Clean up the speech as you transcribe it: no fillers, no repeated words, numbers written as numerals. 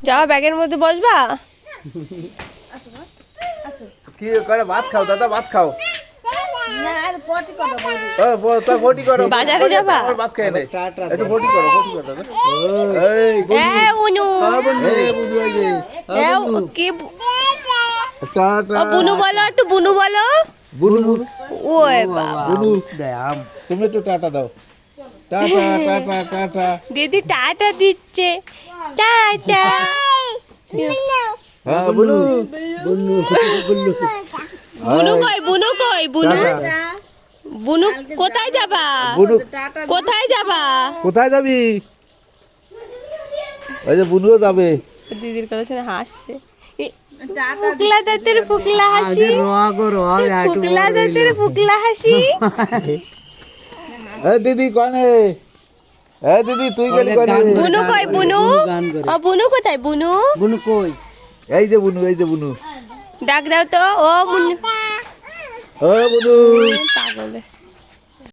যাও ব্যাগের মধ্যে বসবা। কি করে ভাত খাও দাদা, ভাত খাও। না আর পটি করো বলি। তো ফটি করো, বাজারে যাবা? ভাত খেয়ে নে, একটু ফটি করো দাদা। এই এ বুনু, এই বুঝু এই যে এ কি টাটা ও বুনু বলো, একটু বুনু বলো। বুনু, ওই বাবা, বুনু তুমি একটু টাটা দাও। Tata tata tata. দিদি টাটা দিচ্ছে, টাটা। হ্যাঁ বুনু, বুনু বুনু কই, বুনু কই, বুনু টাটা। বুনু কোথায় যাবা? বুনু কোথায় যাবা? কোথায় যাবি? ওই যে বুনুও যাবে। দিদির কথা শুনে হাসছে। ফুকলা দাঁতের ফুকলা হাসি, ফুকলা দাঁতের ফুকলা হাসি। এ দিদি কনে? এ দিদি তুই গেলি কনে? বুনু কই, বুনু ও বুনু কোথায়? বুনু বুনু কই? এই যে বুনু, এই যে বুনু। ডাক দাও তো। ও বুনু ও বুনু। পাগল।